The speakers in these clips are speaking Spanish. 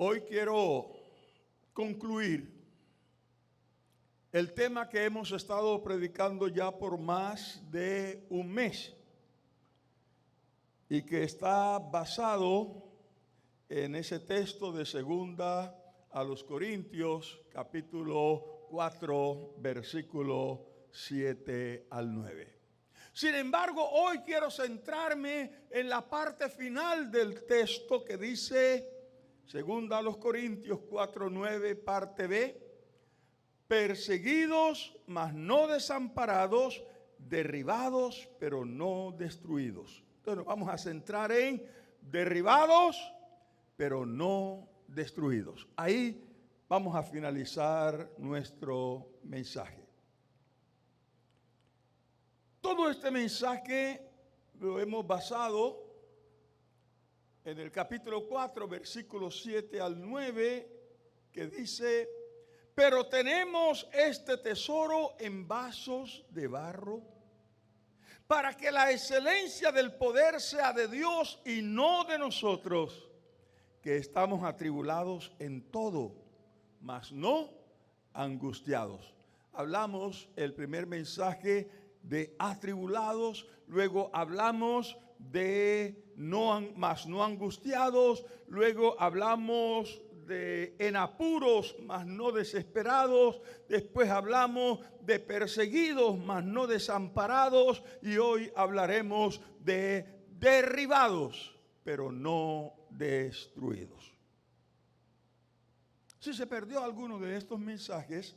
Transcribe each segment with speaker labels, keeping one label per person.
Speaker 1: Hoy quiero concluir el tema que hemos estado predicando ya por más de un mes y que está basado en ese texto de Segunda a los Corintios, capítulo 4, versículo 7 al 9. Sin embargo, hoy quiero centrarme en la parte final del texto que dice, Segunda a los Corintios 4, 9, parte B, perseguidos, mas no desamparados, derribados, pero no destruidos. Entonces nos vamos a centrar en derribados, pero no destruidos. Ahí vamos a finalizar nuestro mensaje. Todo este mensaje lo hemos basado en el capítulo 4, versículos 7 al 9, que dice, pero tenemos este tesoro en vasos de barro, para que la excelencia del poder sea de Dios y no de nosotros, que estamos atribulados en todo, mas no angustiados. Hablamos el primer mensaje de atribulados, luego hablamos de mas no angustiados, luego hablamos de en apuros, mas no desesperados, después hablamos de perseguidos, mas no desamparados, y hoy hablaremos de derribados, pero no destruidos. Si se perdió alguno de estos mensajes,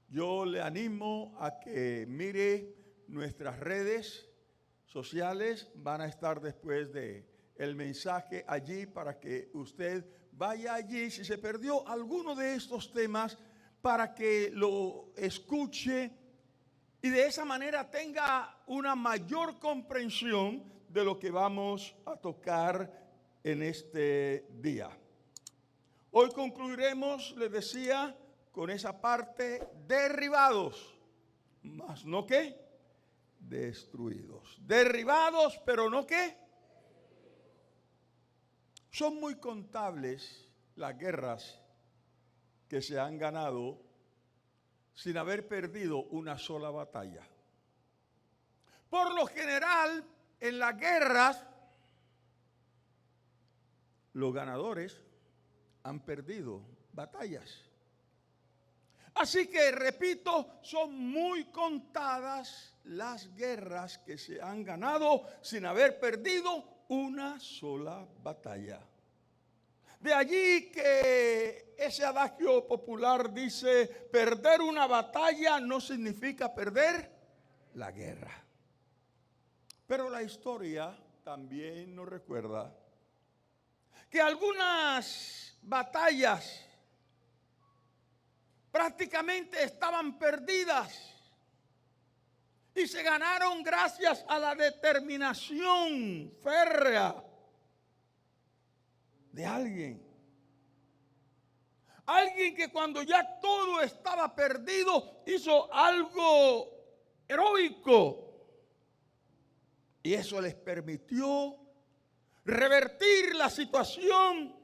Speaker 1: yo le animo a que mire nuestras redes sociales, van a estar después de el mensaje allí para que usted vaya allí, si se perdió alguno de estos temas, para que lo escuche y de esa manera tenga una mayor comprensión de lo que vamos a tocar en este día. Hoy concluiremos, les decía, con esa parte derribados, mas no ¿qué? Destruidos. Derribados, pero no ¿qué? Son muy contables las guerras que se han ganado sin haber perdido una sola batalla. Por lo general, en las guerras, los ganadores han perdido batallas. Así que, repito, son muy contadas las guerras que se han ganado sin haber perdido una sola batalla. De allí que ese adagio popular dice, perder una batalla no significa perder la guerra. Pero la historia también nos recuerda que algunas batallas prácticamente estaban perdidas y se ganaron gracias a la determinación férrea de alguien. Alguien que cuando ya todo estaba perdido hizo algo heroico. Y eso les permitió revertir la situación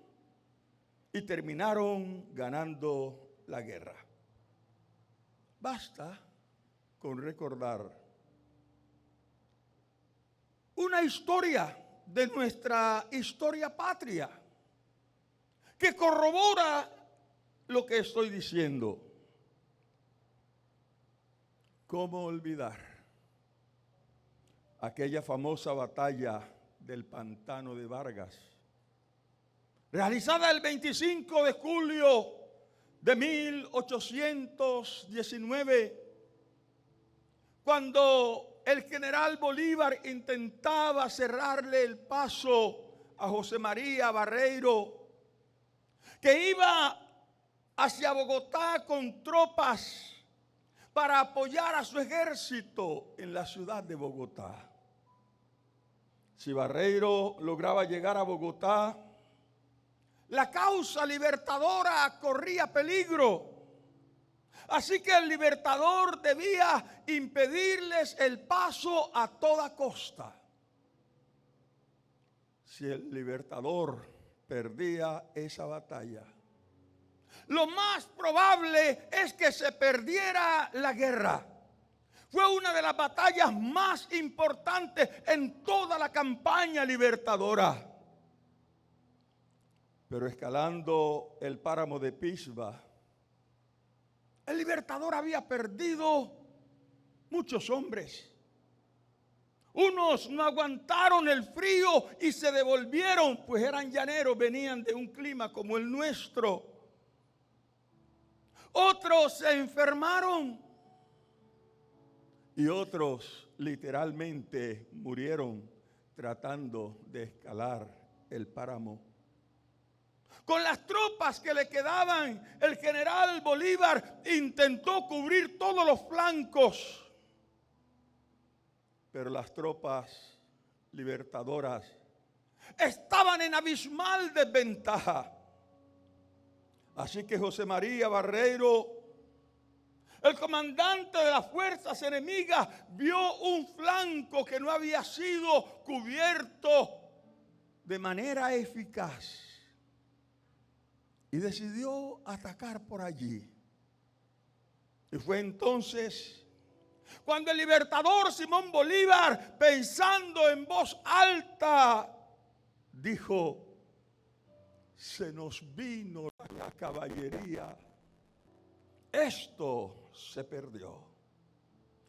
Speaker 1: y terminaron ganando la guerra. Basta con recordar una historia de nuestra historia patria que corrobora lo que estoy diciendo. ¿Cómo olvidar aquella famosa batalla del Pantano de Vargas, realizada el 25 de julio de 1819, cuando el general Bolívar intentaba cerrarle el paso a José María Barreiro, que iba hacia Bogotá con tropas para apoyar a su ejército en la ciudad de Bogotá. Si Barreiro lograba llegar a Bogotá, la causa libertadora corría peligro. Así que el libertador debía impedirles el paso a toda costa. Si el libertador perdía esa batalla. Lo más probable es que se perdiera la guerra. Fue una de las batallas más importantes en toda la campaña libertadora. Pero escalando el páramo de Pisba, el libertador había perdido muchos hombres. Unos no aguantaron el frío y se devolvieron, pues eran llaneros, venían de un clima como el nuestro. Otros se enfermaron y otros literalmente murieron tratando de escalar el páramo. Con las tropas que le quedaban, el general Bolívar intentó cubrir todos los flancos. Pero las tropas libertadoras estaban en abismal desventaja. Así que José María Barreiro, el comandante de las fuerzas enemigas, vio un flanco que no había sido cubierto de manera eficaz y decidió atacar por allí. Y fue entonces cuando el libertador Simón Bolívar, pensando en voz alta, dijo: se nos vino la caballería, esto se perdió.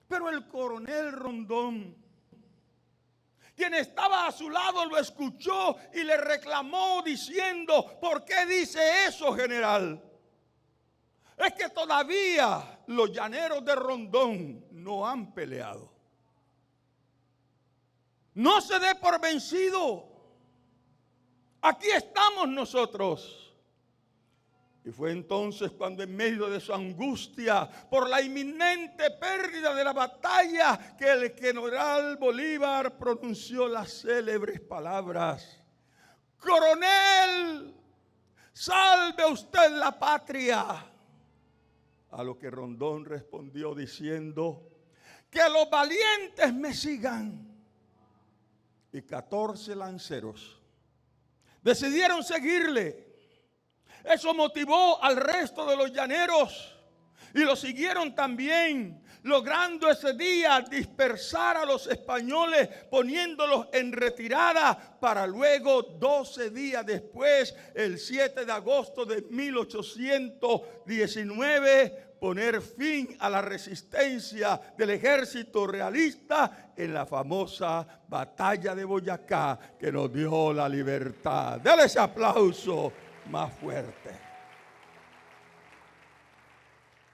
Speaker 1: Pero el coronel Rondón, quien estaba a su lado, lo escuchó y le reclamó diciendo: ¿por qué dice eso, general? Es que todavía los llaneros de Rondón no han peleado. No se dé por vencido. Aquí estamos nosotros. Y fue entonces cuando, en medio de su angustia por la inminente pérdida de la batalla, que el general Bolívar pronunció las célebres palabras: coronel, salve usted la patria. A lo que Rondón respondió diciendo: que los valientes me sigan. Y 14 lanceros decidieron seguirle. Eso motivó al resto de los llaneros y lo siguieron también, logrando ese día dispersar a los españoles, poniéndolos en retirada, para luego 12 días después, el 7 de agosto de 1819, poner fin a la resistencia del ejército realista en la famosa batalla de Boyacá, que nos dio la libertad. Dale ese aplauso más fuerte.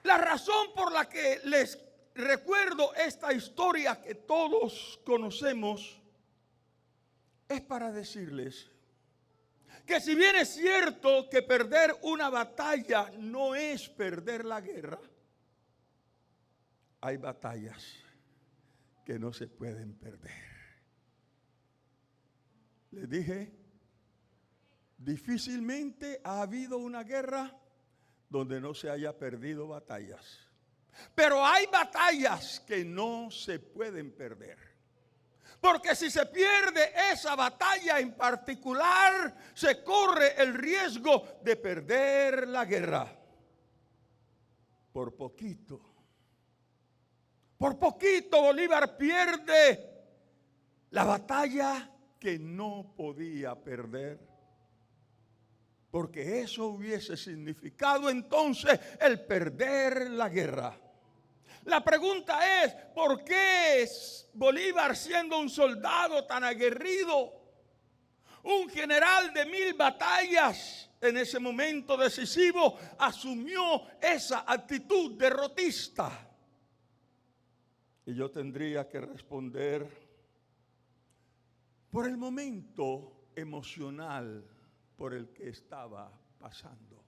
Speaker 1: La razón por la que les recuerdo esta historia que todos conocemos es para decirles que, si bien es cierto que perder una batalla no es perder la guerra, hay batallas que no se pueden perder. Les dije, difícilmente ha habido una guerra donde no se haya perdido batallas. Pero hay batallas que no se pueden perder. Porque si se pierde esa batalla en particular, se corre el riesgo de perder la guerra. Por poquito Bolívar pierde la batalla que no podía perder. Porque eso hubiese significado entonces el perder la guerra. La pregunta es: ¿por qué Bolívar, siendo un soldado tan aguerrido, un general de 1000 batallas en ese momento decisivo, asumió esa actitud derrotista? Y yo tendría que responder: por el momento emocional por el que estaba pasando.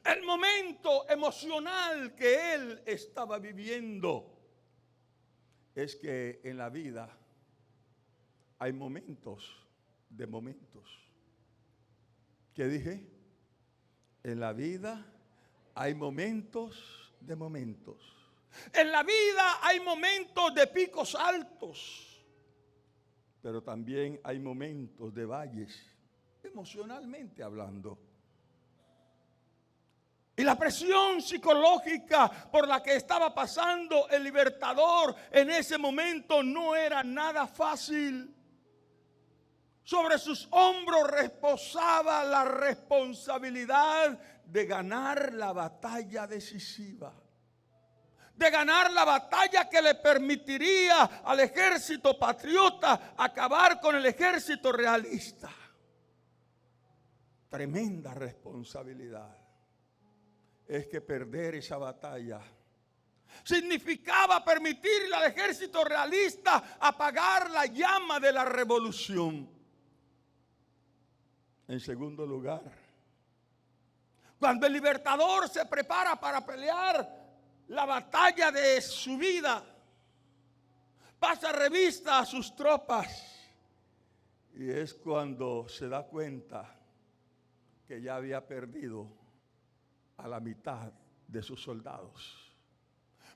Speaker 1: El momento emocional que él estaba viviendo. Es que en la vida hay momentos de momentos. ¿Qué dije? En la vida hay momentos de momentos. En la vida hay momentos de picos altos, pero también hay momentos de valles emocionalmente hablando. Y la presión psicológica por la que estaba pasando el libertador en ese momento no era nada fácil. Sobre sus hombros reposaba la responsabilidad de ganar la batalla decisiva. De ganar la batalla que le permitiría al ejército patriota acabar con el ejército realista. Tremenda responsabilidad. Es que perder esa batalla significaba permitirle al ejército realista apagar la llama de la revolución. En segundo lugar, cuando el libertador se prepara para pelear la batalla de su vida, pasa revista a sus tropas y es cuando se da cuenta que ya había perdido a la mitad de sus soldados.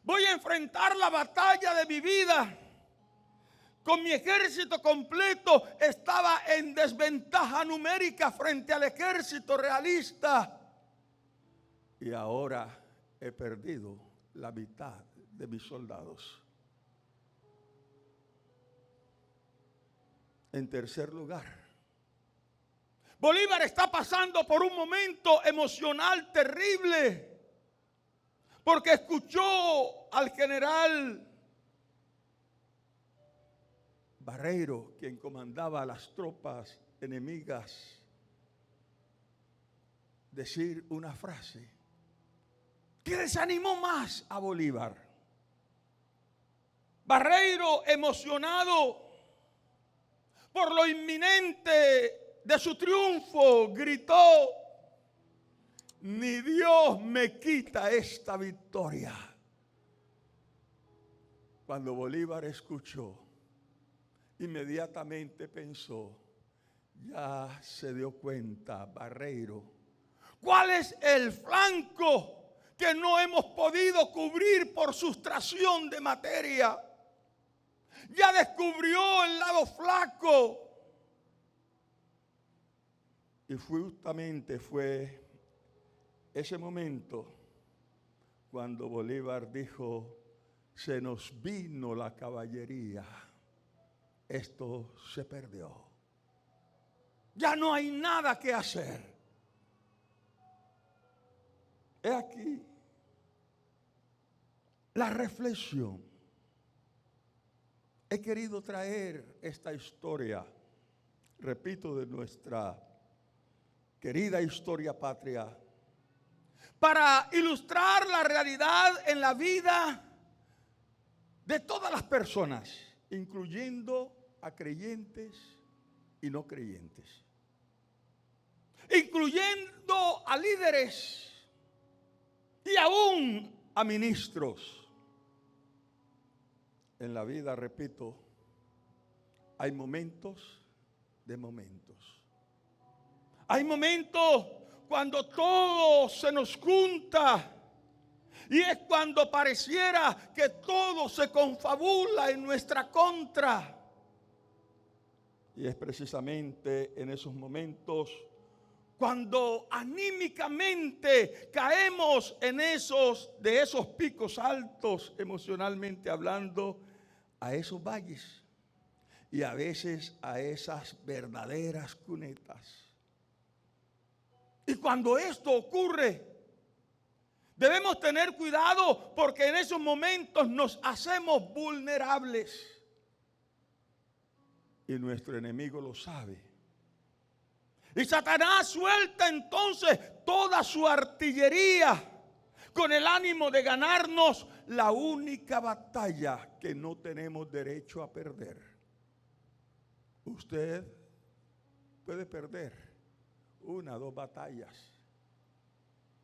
Speaker 1: Voy a enfrentar la batalla de mi vida. Con mi ejército completo estaba en desventaja numérica frente al ejército realista. Y ahora he perdido la mitad de mis soldados. En tercer lugar, Bolívar está pasando por un momento emocional terrible, porque escuchó al general Barreiro, quien comandaba las tropas enemigas, decir una frase que desanimó más a Bolívar. Barreiro, emocionado por lo inminente de su triunfo, gritó: ni Dios me quita esta victoria. Cuando Bolívar escuchó, inmediatamente pensó, ya se dio cuenta Barreiro, ¿cuál es el flanco que no hemos podido cubrir por sustracción de materia? Ya descubrió el lado flaco. Y justamente fue ese momento cuando Bolívar dijo, se nos vino la caballería, esto se perdió. Ya no hay nada que hacer. He aquí la reflexión. He querido traer esta historia, repito, de nuestra querida historia patria, para ilustrar la realidad en la vida de todas las personas, incluyendo a creyentes y no creyentes, incluyendo a líderes y aún a ministros. En la vida, repito, hay momentos de momentos. Hay momentos cuando todo se nos junta y es cuando pareciera que todo se confabula en nuestra contra. Y es precisamente en esos momentos cuando anímicamente caemos en de esos picos altos, emocionalmente hablando, a esos valles y a veces a esas verdaderas cunetas. Y cuando esto ocurre, debemos tener cuidado porque en esos momentos nos hacemos vulnerables. Y nuestro enemigo lo sabe. Y Satanás suelta entonces toda su artillería con el ánimo de ganarnos la única batalla que no tenemos derecho a perder. Usted puede perder 1 o 2 batallas.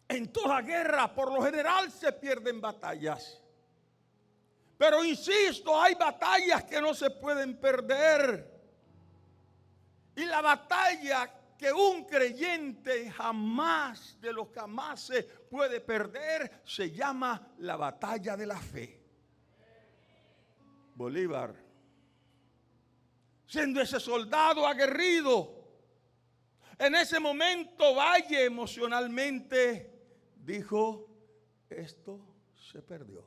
Speaker 1: En toda guerra, por lo general, se pierden batallas. Pero insisto, hay batallas que no se pueden perder. Y la batalla que un creyente jamás de los jamases puede perder se llama la batalla de la fe. Bolívar, siendo ese soldado aguerrido, En ese momento Valle emocionalmente dijo, esto se perdió.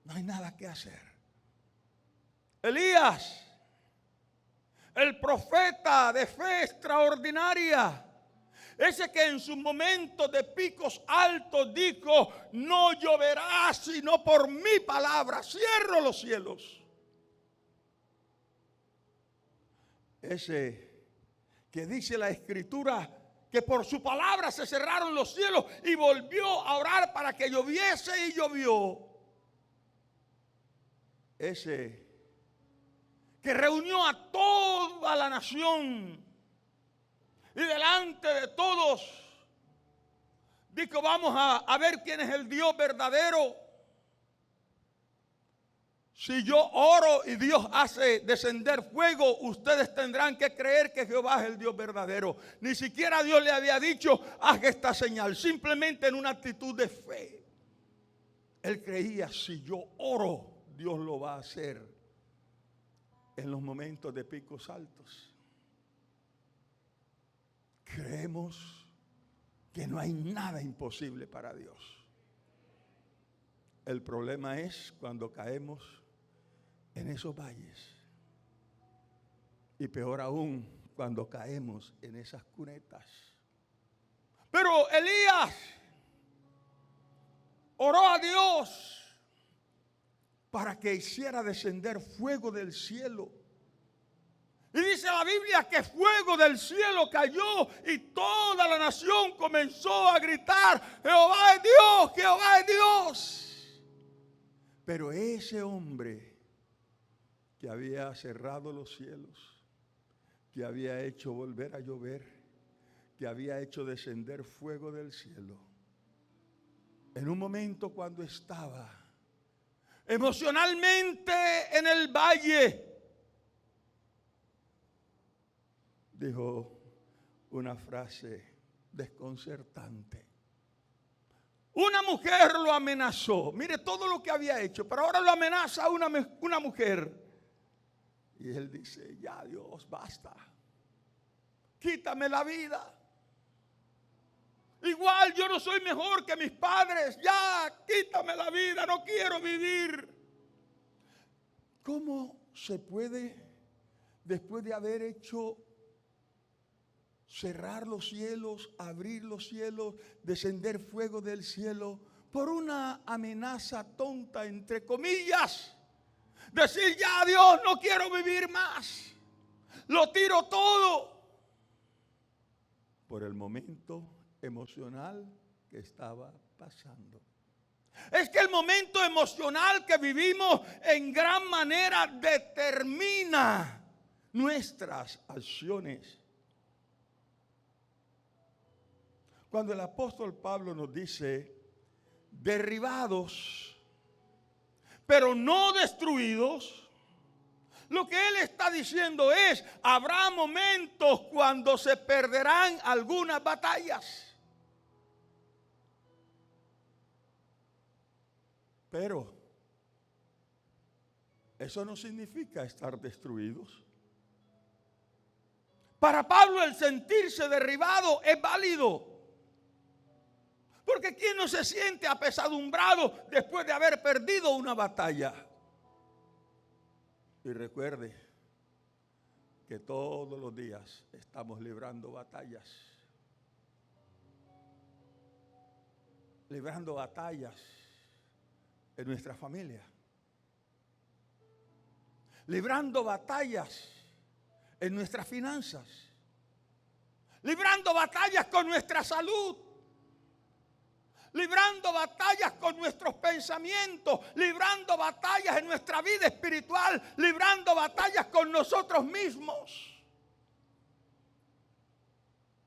Speaker 1: No hay nada que hacer. Elías, el profeta de fe extraordinaria, ese que en sus momentos de picos altos dijo, no lloverá sino por mi palabra, cierro los cielos. Ese que dice la Escritura que por su palabra se cerraron los cielos y volvió a orar para que lloviese y llovió. Ese que reunió a toda la nación y delante de todos dijo, vamos a ver quién es el Dios verdadero. Si yo oro y Dios hace descender fuego, ustedes tendrán que creer que Jehová es el Dios verdadero. Ni siquiera Dios le había dicho, haz esta señal, simplemente en una actitud de fe. Él creía, si yo oro, Dios lo va a hacer en los momentos de picos altos. Creemos que no hay nada imposible para Dios. El problema es cuando caemos en esos valles. Y peor aún, cuando caemos en esas cunetas. Pero Elías oró a Dios para que hiciera descender fuego del cielo. Y dice la Biblia que fuego del cielo cayó y toda la nación comenzó a gritar, Jehová es Dios, Jehová es Dios. Pero ese hombre que había cerrado los cielos, que había hecho volver a llover, que había hecho descender fuego del cielo, en un momento cuando estaba emocionalmente en el valle, dijo una frase desconcertante. Una mujer lo amenazó. Mire todo lo que había hecho, pero ahora lo amenaza una mujer. Y él dice, ya Dios, basta. Quítame la vida. Igual yo no soy mejor que mis padres. Ya, quítame la vida, no quiero vivir. ¿Cómo se puede, después de haber hecho cerrar los cielos, abrir los cielos, descender fuego del cielo, por una amenaza tonta, entre comillas, decir, ya Dios, no quiero vivir más, lo tiro todo, por el momento emocional que estaba pasando? Es que el momento emocional que vivimos en gran manera determina nuestras acciones. Cuando el apóstol Pablo nos dice, derribados, pero no destruidos, lo que él está diciendo es, habrá momentos cuando se perderán algunas batallas. Pero eso no significa estar destruidos. Para Pablo el sentirse derribado es válido. Porque ¿quién no se siente apesadumbrado después de haber perdido una batalla? Y recuerde que todos los días estamos librando batallas. Librando batallas en nuestra familia. Librando batallas en nuestras finanzas. Librando batallas con nuestra salud. Librando batallas con nuestros pensamientos, librando batallas en nuestra vida espiritual, librando batallas con nosotros mismos.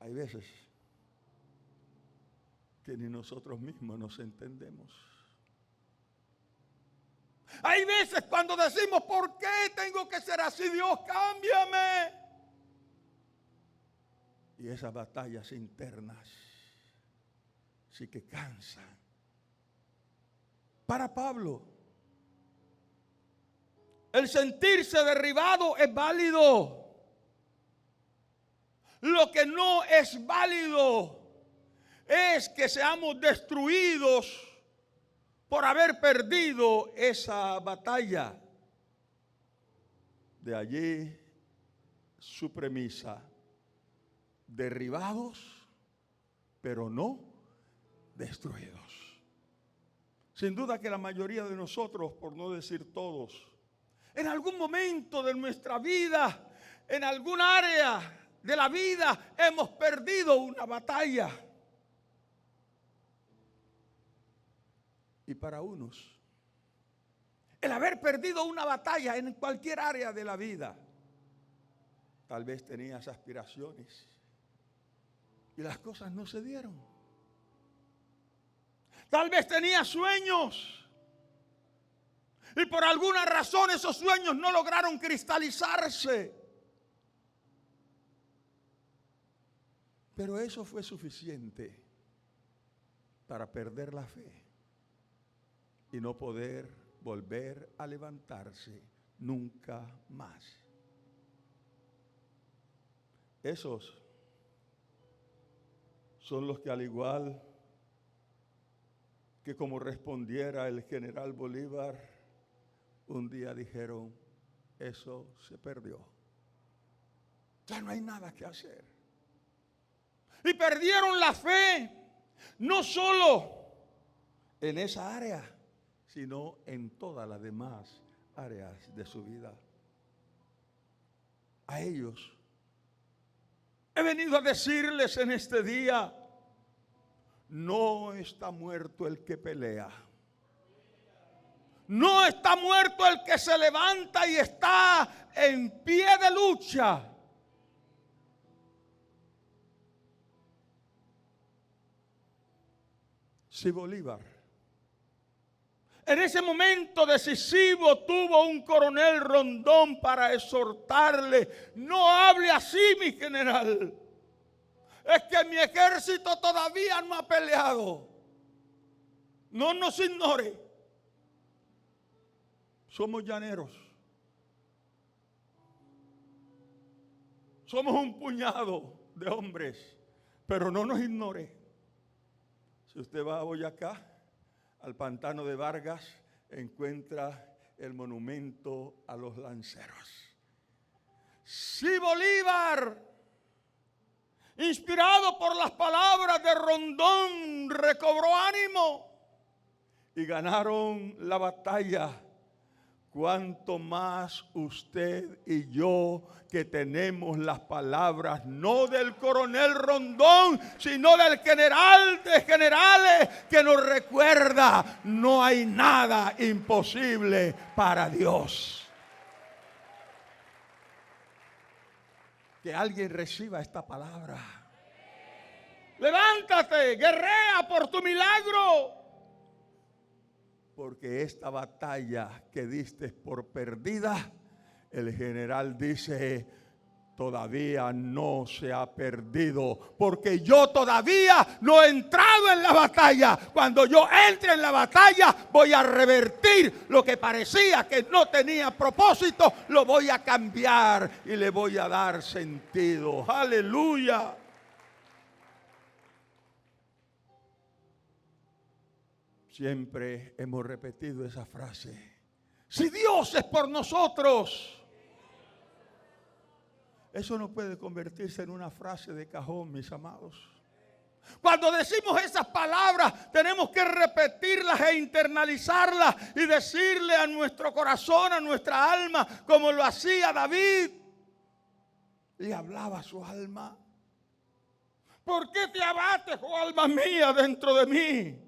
Speaker 1: Hay veces que ni nosotros mismos nos entendemos. Hay veces cuando decimos, ¿por qué tengo que ser así? Dios, cámbiame. Y esas batallas internas sí que cansan. Para Pablo, el sentirse derribado es válido. Lo que no es válido es que seamos destruidos por haber perdido esa batalla. De allí su premisa: derribados, pero no destruidos. Sin duda que la mayoría de nosotros, por no decir todos, en algún momento de nuestra vida, en algún área de la vida, hemos perdido una batalla. Y para unos, el haber perdido una batalla en cualquier área de la vida, tal vez tenías aspiraciones y las cosas no se dieron. Tal vez tenías sueños y por alguna razón esos sueños no lograron cristalizarse. Pero eso fue suficiente para perder la fe y no poder volver a levantarse nunca más. Esos son los que, al igual que como respondiera el general Bolívar, un día dijeron: eso se perdió. Ya no hay nada que hacer. Y perdieron la fe, no solo en esa área, sino en todas las demás áreas de su vida. A ellos he venido a decirles en este día: no está muerto el que pelea. No está muerto el que se levanta y está en pie de lucha. Si Bolívar en ese momento decisivo tuvo un coronel Rondón para exhortarle: no hable así, mi general, es que mi ejército todavía no ha peleado, no nos ignore, somos llaneros, somos un puñado de hombres, pero no nos ignore. Si usted va a Boyacá, al pantano de Vargas, encuentra el monumento a los lanceros. Si Bolívar, inspirado por las palabras de Rondón, recobró ánimo y ganaron la batalla, cuánto más usted y yo, que tenemos las palabras no del coronel Rondón, sino del general de generales, que nos recuerda: no hay nada imposible para Dios. Que alguien reciba esta palabra. Levántate, guerrea por tu milagro. Porque esta batalla que diste por perdida, el general dice: todavía no se ha perdido, porque yo todavía no he entrado en la batalla. Cuando yo entre en la batalla, voy a revertir lo que parecía que no tenía propósito, lo voy a cambiar y le voy a dar sentido. Aleluya. Siempre hemos repetido esa frase: si Dios es por nosotros. Eso no puede convertirse en una frase de cajón, mis amados. Cuando decimos esas palabras, tenemos que repetirlas e internalizarlas y decirle a nuestro corazón, a nuestra alma, como lo hacía David. Le hablaba a su alma: ¿por qué te abates, oh alma mía, dentro de mí?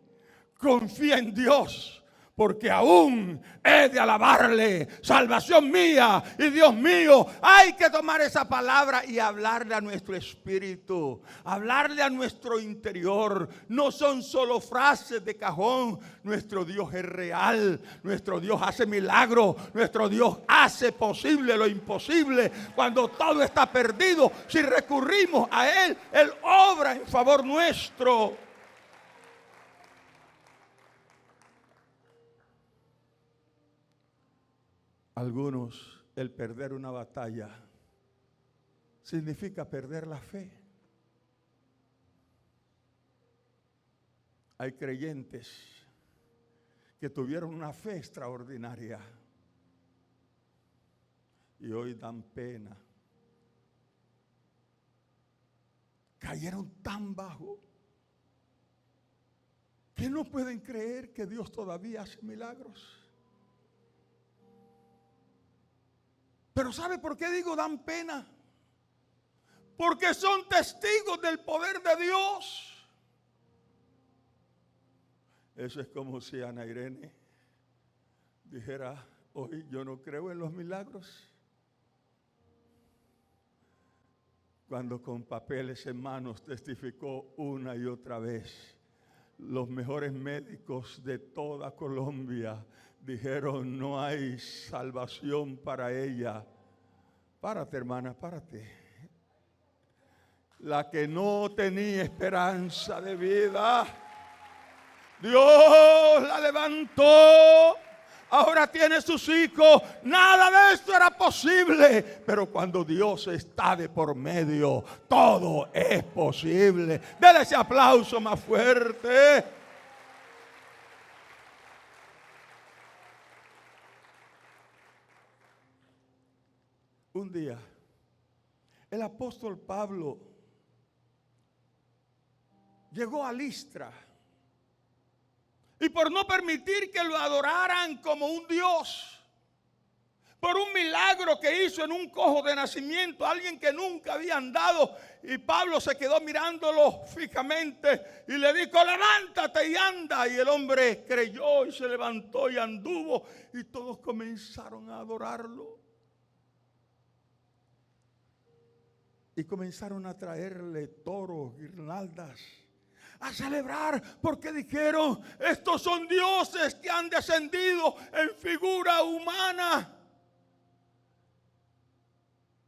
Speaker 1: Confía en Dios, porque aún he de alabarle, salvación mía y Dios mío. Hay que tomar esa palabra y hablarle a nuestro espíritu, hablarle a nuestro interior. No son solo frases de cajón. Nuestro Dios es real, nuestro Dios hace milagros, nuestro Dios hace posible lo imposible. Cuando todo está perdido, si recurrimos a Él, Él obra en favor nuestro. Algunos, el perder una batalla significa perder la fe. Hay creyentes que tuvieron una fe extraordinaria y hoy dan pena. Cayeron tan bajo que no pueden creer que Dios todavía hace milagros. Pero ¿sabe por qué digo dan pena? Porque son testigos del poder de Dios. Eso es como si Ana Irene dijera, hoy yo no creo en los milagros. Cuando con papeles en manos testificó una y otra vez, los mejores médicos de toda Colombia dijeron, no hay salvación para ella. Párate, hermana, párate. La que no tenía esperanza de vida, Dios la levantó. Ahora tiene sus hijos. Nada de esto era posible. Pero cuando Dios está de por medio, todo es posible. Dele ese aplauso más fuerte. Un día, el apóstol Pablo llegó a Listra. Y por no permitir que lo adoraran como un Dios, por un milagro que hizo en un cojo de nacimiento, alguien que nunca había andado, y Pablo se quedó mirándolo fijamente y le dijo, levántate y anda. Y el hombre creyó y se levantó y anduvo, y todos comenzaron a adorarlo. Y comenzaron a traerle toros, guirnaldas, a celebrar, porque dijeron, estos son dioses que han descendido en figura humana.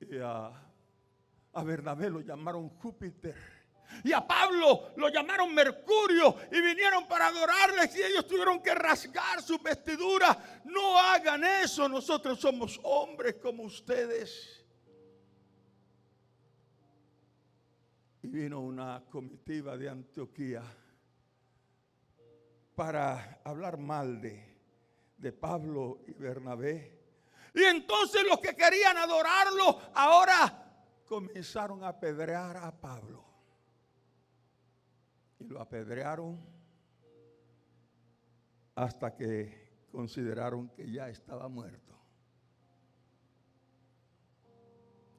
Speaker 1: Y a Bernabé lo llamaron Júpiter, y a Pablo lo llamaron Mercurio, y vinieron para adorarles, y ellos tuvieron que rasgar sus vestiduras. No hagan eso, nosotros somos hombres como ustedes. Y vino una comitiva de Antioquía para hablar mal de Pablo y Bernabé. Y entonces los que querían adorarlo ahora comenzaron a apedrear a Pablo. Y lo apedrearon hasta que consideraron que ya estaba muerto.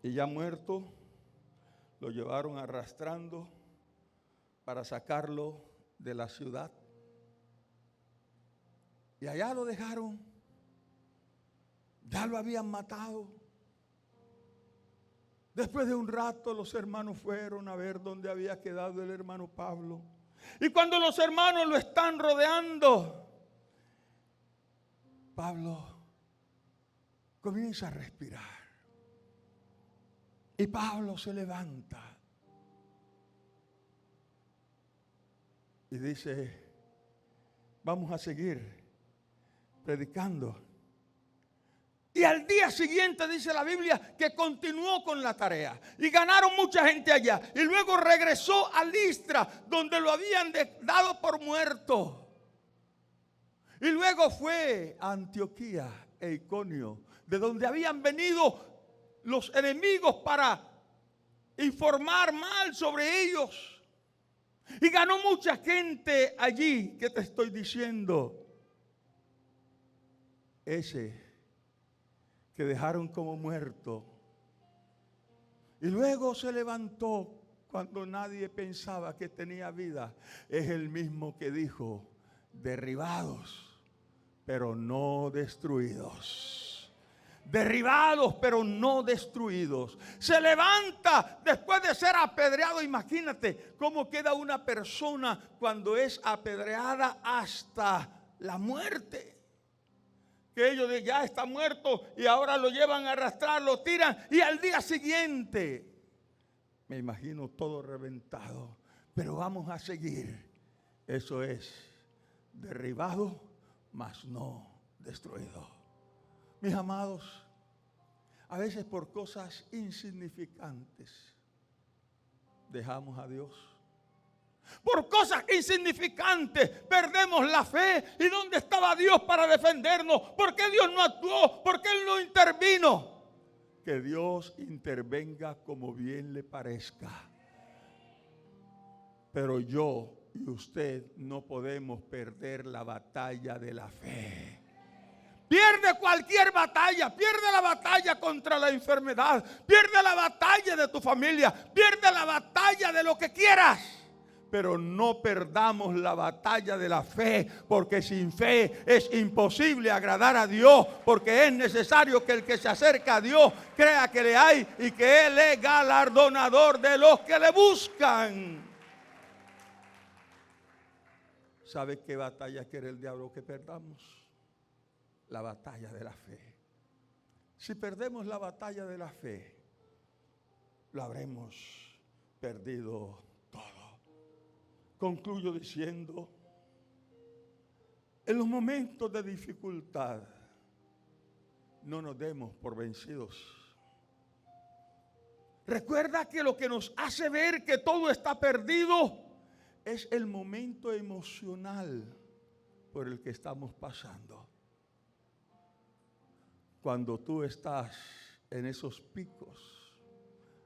Speaker 1: Y ya muerto, lo llevaron arrastrando para sacarlo de la ciudad. Y allá lo dejaron. Ya lo habían matado. Después de un rato los hermanos fueron a ver dónde había quedado el hermano Pablo. Y cuando los hermanos lo están rodeando, Pablo comienza a respirar. Y Pablo se levanta y dice, vamos a seguir predicando. Y al día siguiente dice la Biblia que continuó con la tarea y ganaron mucha gente allá. Y luego regresó a Listra, donde lo habían dado por muerto. Y luego fue a Antioquía e Iconio, de donde habían venido los enemigos para informar mal sobre ellos. Y ganó mucha gente allí. ¿Qué te estoy diciendo? Ese que dejaron como muerto y luego se levantó cuando nadie pensaba que tenía vida, es el mismo que dijo, derribados pero no destruidos. Derribados pero no destruidos. Se levanta después de ser apedreado. Imagínate cómo queda una persona cuando es apedreada hasta la muerte. Que ellos ya está muerto y ahora lo llevan a arrastrar, lo tiran, y al día siguiente me imagino todo reventado. Pero vamos a seguir. Eso es derribado mas no destruido. Mis amados, A veces por cosas insignificantes dejamos a Dios. Por cosas insignificantes perdemos la fe. ¿Y dónde estaba Dios para defendernos? ¿Por qué Dios no actuó? ¿Por qué Él no intervino? Que Dios intervenga como bien le parezca. Pero yo y usted no podemos perder la batalla de la fe. Pierde cualquier batalla, pierde la batalla contra la enfermedad, pierde la batalla de tu familia, pierde la batalla de lo que quieras. Pero no perdamos la batalla de la fe, porque sin fe es imposible agradar a Dios, porque es necesario que el que se acerca a Dios crea que le hay y que Él es galardonador de los que le buscan. ¿Sabe qué batalla quiere el diablo que perdamos? La batalla de la fe. Si perdemos la batalla de la fe, lo habremos perdido todo. Concluyo diciendo, en los momentos de dificultad, no nos demos por vencidos. Recuerda que lo que nos hace ver que todo está perdido es el momento emocional por el que estamos pasando. Cuando tú estás en esos picos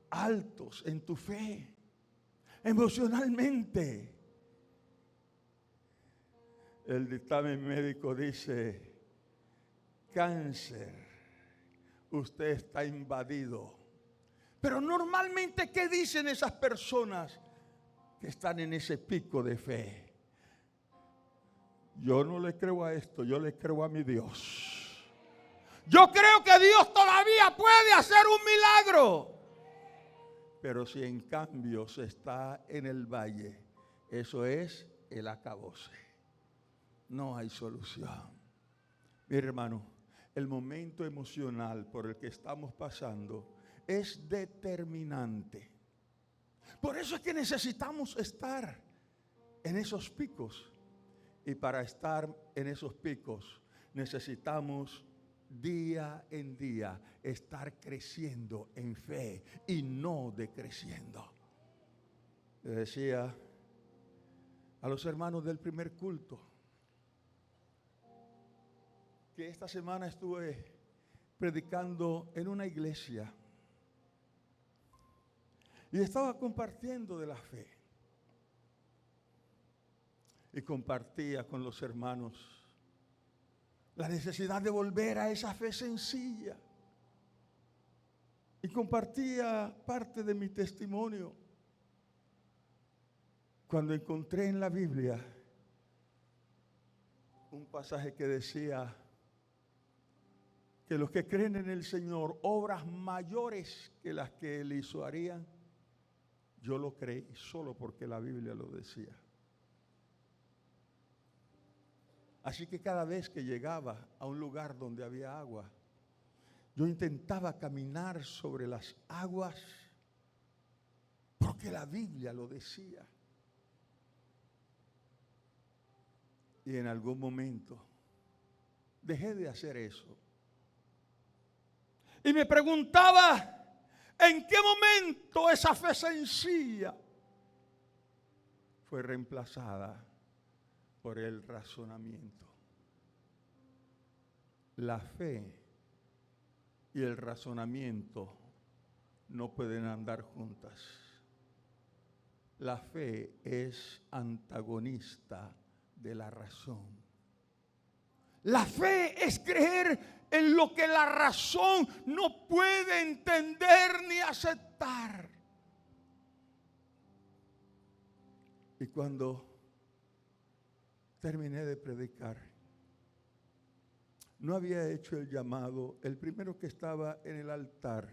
Speaker 1: altos en tu fe, emocionalmente, el dictamen médico dice, cáncer, usted está invadido. Pero normalmente, ¿qué dicen esas personas que están en ese pico de fe? Yo no le creo a esto, yo le creo a mi Dios. Yo creo que Dios todavía puede hacer un milagro. Pero si en cambio se está en el valle, eso es el acabose. No hay solución. Mi hermano, el momento emocional por el que estamos pasando es determinante. Por eso es que necesitamos estar en esos picos. Y para estar en esos picos necesitamos día en día estar creciendo en fe y no decreciendo. Le decía a los hermanos del primer culto que esta semana estuve predicando en una iglesia y estaba compartiendo de la fe y compartía con los hermanos la necesidad de volver a esa fe sencilla. Y compartía parte de mi testimonio cuando encontré en la Biblia un pasaje que decía que los que creen en el Señor, obras mayores que las que Él hizo harían. Yo lo creí solo porque la Biblia lo decía. Así que cada vez que llegaba a un lugar donde había agua, yo intentaba caminar sobre las aguas porque la Biblia lo decía. Y en algún momento dejé de hacer eso. Y me preguntaba, ¿en qué momento esa fe sencilla fue reemplazada por el razonamiento? La fe y el razonamiento no pueden andar juntas. La fe es antagonista de la razón. La fe es creer en lo que la razón no puede entender ni aceptar. Y cuando terminé de predicar, no había hecho el llamado. El primero que estaba en el altar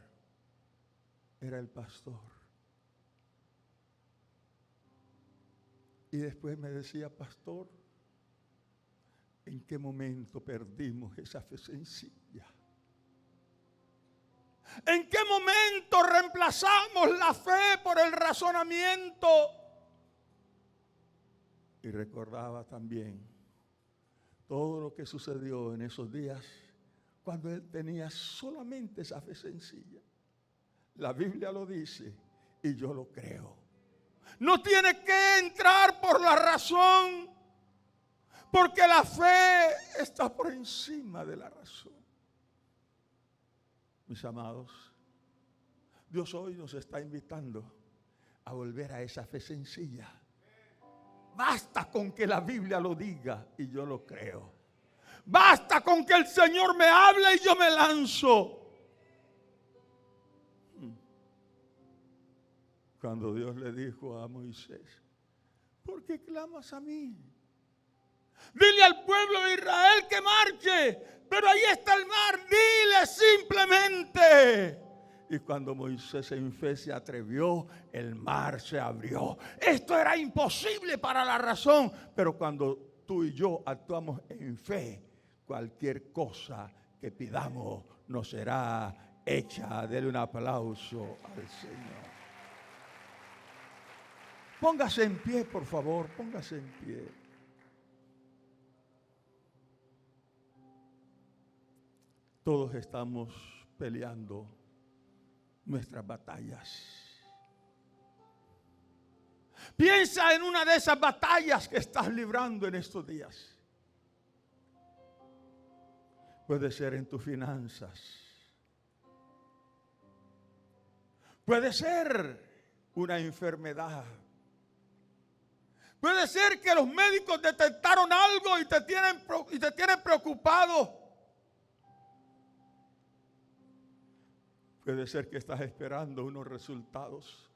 Speaker 1: era el pastor. Y después me decía, pastor, ¿en qué momento perdimos esa fe sencilla? ¿En qué momento reemplazamos la fe por el razonamiento? Y recordaba también todo lo que sucedió en esos días cuando él tenía solamente esa fe sencilla. La Biblia lo dice y yo lo creo. No tiene que entrar por la razón, porque la fe está por encima de la razón. Mis amados, Dios hoy nos está invitando a volver a esa fe sencilla. Basta con que la Biblia lo diga y yo lo creo. Basta con que el Señor me hable y yo me lanzo. Cuando Dios le dijo a Moisés, ¿por qué clamas a mí? Dile al pueblo de Israel que marche, pero ahí está el mar, dile simplemente. Y cuando Moisés en fe se atrevió, el mar se abrió. Esto era imposible para la razón, pero cuando tú y yo actuamos en fe, cualquier cosa que pidamos nos será hecha. Dele un aplauso al Señor. Póngase en pie, por favor, póngase en pie. Todos estamos peleando nuestras batallas. Piensa en una de esas batallas que estás librando en estos días. Puede ser en tus finanzas. Puede ser una enfermedad. Puede ser que los médicos detectaron algo y te tienen preocupado. Puede ser que estás esperando unos resultados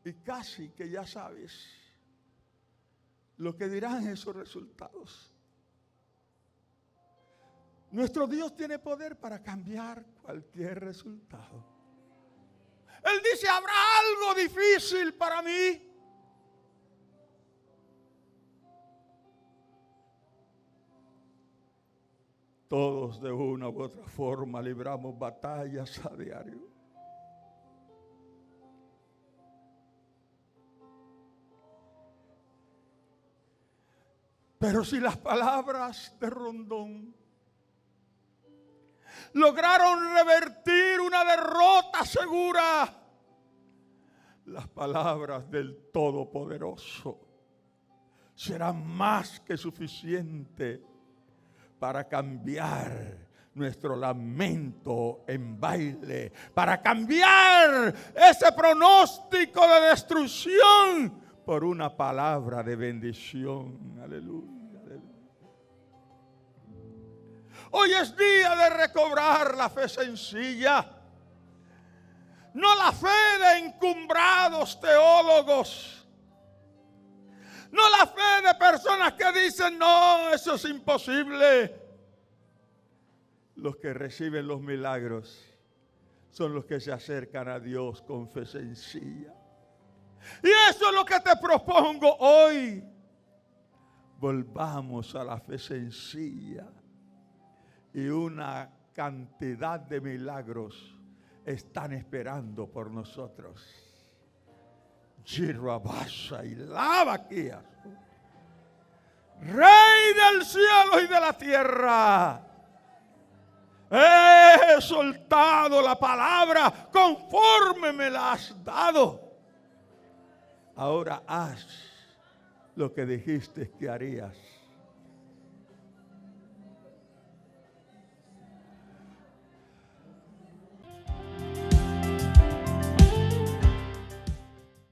Speaker 1: y casi que ya sabes lo que dirán esos resultados. Nuestro Dios tiene poder para cambiar cualquier resultado. Él dice, ¿habrá algo difícil para mí? Todos de una u otra forma libramos batallas a diario. Pero si las palabras de Rondón lograron revertir una derrota segura, las palabras del Todopoderoso serán más que suficientes para cambiar nuestro lamento en baile, para cambiar ese pronóstico de destrucción por una palabra de bendición. Aleluya, aleluya. Hoy es día de recobrar la fe sencilla, no la fe de encumbrados teólogos. No la fe de personas que dicen, no, eso es imposible. Los que reciben los milagros son los que se acercan a Dios con fe sencilla. Y eso es lo que te propongo hoy. Volvamos a la fe sencilla. Y una cantidad de milagros están esperando por nosotros. Jirabasa y Lavaquías, Rey del cielo y de la tierra, he soltado la palabra conforme me la has dado. Ahora haz lo que dijiste que harías.